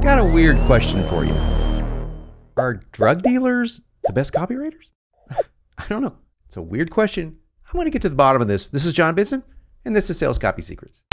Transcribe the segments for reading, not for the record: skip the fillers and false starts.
got a weird question for you. Are drug dealers the best copywriters? I don't know. It's a weird question. I want to get to the bottom of this. This is John Benson, and this is Sales Copy Secrets.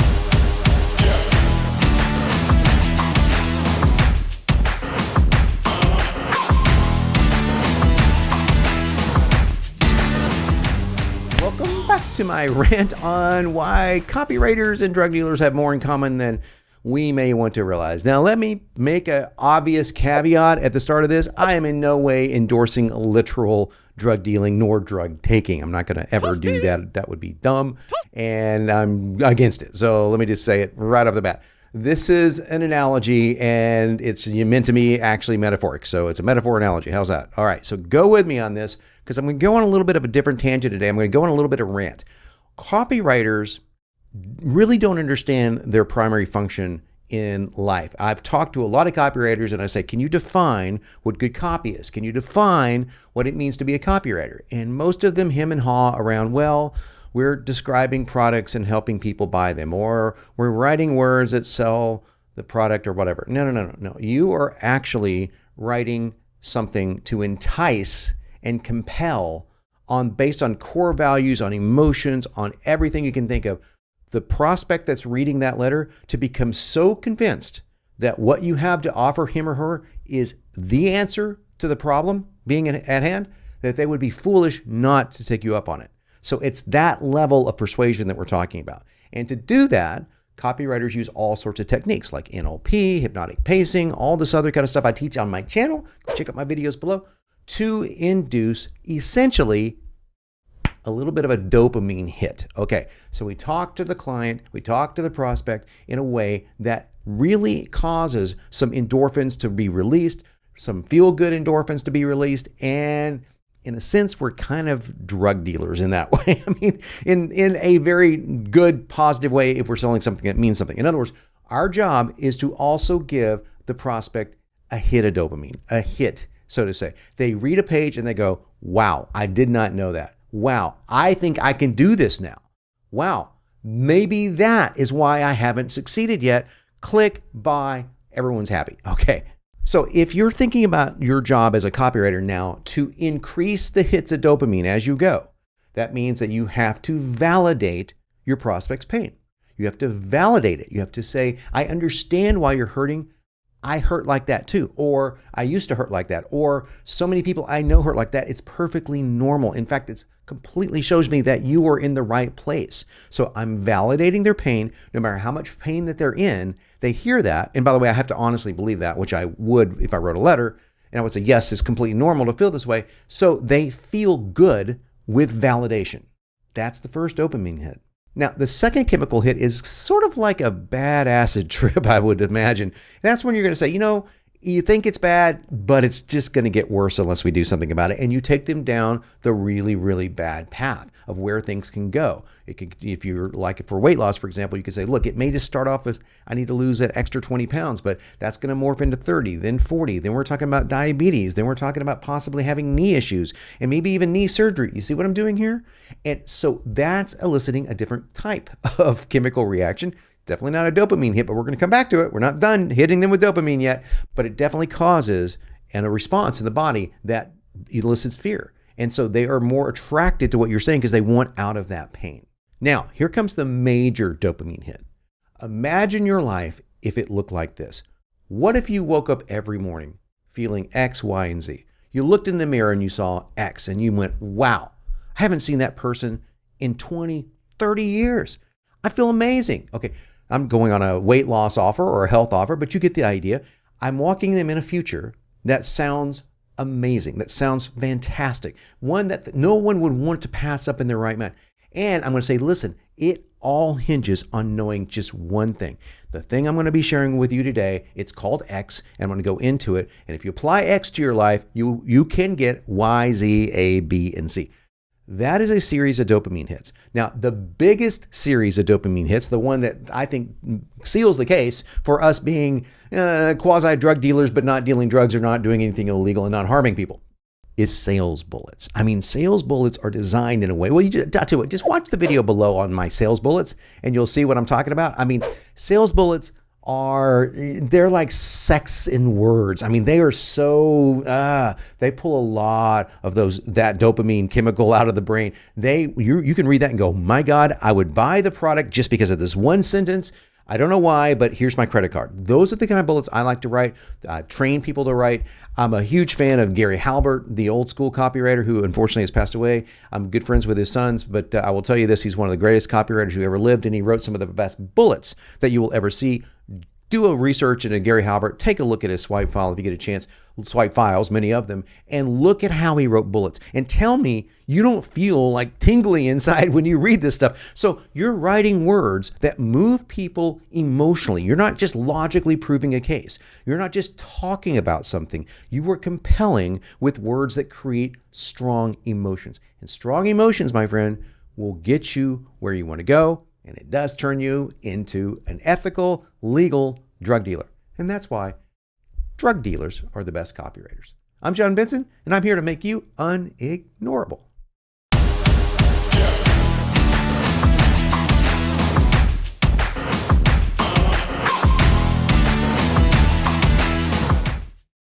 Welcome back to my rant on why copywriters and drug dealers have more in common than we may want to realize. Now, let me make an obvious caveat at the start of this. I am in no way endorsing literal drug dealing nor drug taking. I'm not going to ever do that. That would be dumb, and I'm against it. So let me just say it right off the bat. This is an analogy, and it's meant to be actually metaphoric. So it's a metaphor analogy. How's that? All right, so go with me on this, because I'm going to go on a little bit of a different tangent today. I'm going to go on a little bit of rant. Copywriters really don't understand their primary function in life. I've talked to a lot of copywriters and I say, can you define what good copy is? Can you define what it means to be a copywriter? And most of them hem and haw around, well, we're describing products and helping people buy them, or we're writing words that sell the product or whatever. No. You are actually writing something to entice and compel based on core values, on emotions, on everything you can think of, the prospect that's reading that letter to become so convinced that what you have to offer him or her is the answer to the problem being at hand, that they would be foolish not to take you up on it. So it's that level of persuasion that we're talking about. And to do that, copywriters use all sorts of techniques like NLP, hypnotic pacing, all this other kind of stuff I teach on my channel. Check out my videos below, to induce essentially a little bit of a dopamine hit. Okay, so we talk to the client, we talk to the prospect in a way that really causes some endorphins to be released, some feel-good endorphins to be released, and in a sense, we're kind of drug dealers in that way. I mean, in a very good, positive way if we're selling something that means something. In other words, our job is to also give the prospect a hit of dopamine, a hit, so to say. They read a page and they go, wow, I did not know that. Wow, I think I can do this now. Wow, maybe that is why I haven't succeeded yet. Click, buy, everyone's happy. Okay, so if you're thinking about your job as a copywriter now to increase the hits of dopamine as you go, that means that you have to validate your prospect's pain. You have to validate it. You have to say, I understand why you're hurting. I hurt like that too, or I used to hurt like that, or so many people I know hurt like that. It's perfectly normal. In fact, it's completely shows me that you are in the right place. So I'm validating their pain, no matter how much pain that they're in. They hear that. And by the way, I have to honestly believe that, which I would if I wrote a letter, and I would say, yes, it's completely normal to feel this way. So they feel good with validation. That's the first dopamine hit. Now, the second chemical hit is sort of like a bad acid trip, I would imagine. And that's when you're going to say, you think it's bad, but it's just going to get worse unless we do something about it. And you take them down the really, really bad path of where things can go. It could, if you're like for weight loss, for example, you could say, look, it may just start off as I need to lose that extra 20 pounds, but that's going to morph into 30, then 40. Then we're talking about diabetes. Then we're talking about possibly having knee issues and maybe even knee surgery. You see what I'm doing here? And so that's eliciting a different type of chemical reaction. Definitely not a dopamine hit, but we're going to come back to it. We're not done hitting them with dopamine yet, but it definitely causes a response in the body that elicits fear. And so they are more attracted to what you're saying because they want out of that pain. Now, here comes the major dopamine hit. Imagine your life if it looked like this. What if you woke up every morning feeling X, Y, and Z? You looked in the mirror and you saw X and you went, wow, I haven't seen that person in 20, 30 years. I feel amazing. Okay, I'm going on a weight loss offer or a health offer, but you get the idea. I'm walking them in a future that sounds amazing, that sounds fantastic, one that no one would want to pass up in their right mind. And I'm going to say, listen, it all hinges on knowing just one thing. The thing I'm going to be sharing with you today, it's called X, and I'm going to go into it. And if you apply X to your life, you can get Y, Z, A, B, and C. That is a series of dopamine hits. Now, the biggest series of dopamine hits, the one that I think seals the case for us being quasi-drug dealers, but not dealing drugs or not doing anything illegal and not harming people, is sales bullets. I mean, sales bullets are designed in a way, well, just watch the video below on my sales bullets and you'll see what I'm talking about. I mean, sales bullets they're like sex in words. I mean, they are so, they pull a lot of that dopamine chemical out of the brain. You can read that and go, my God, I would buy the product just because of this one sentence. I don't know why, but here's my credit card. Those are the kind of bullets I like to write, train people to write. I'm a huge fan of Gary Halbert, the old school copywriter who unfortunately has passed away. I'm good friends with his sons, but I will tell you this, he's one of the greatest copywriters who ever lived, and he wrote some of the best bullets that you will ever see. Do a research into Gary Halbert. Take a look at his swipe file if you get a chance. Swipe files, many of them, and look at how he wrote bullets. And tell me you don't feel like tingly inside when you read this stuff. So you're writing words that move people emotionally. You're not just logically proving a case. You're not just talking about something. You are compelling with words that create strong emotions. And strong emotions, my friend, will get you where you want to go. And it does turn you into an ethical, legal drug dealer. And that's why drug dealers are the best copywriters. I'm John Benson, and I'm here to make you unignorable.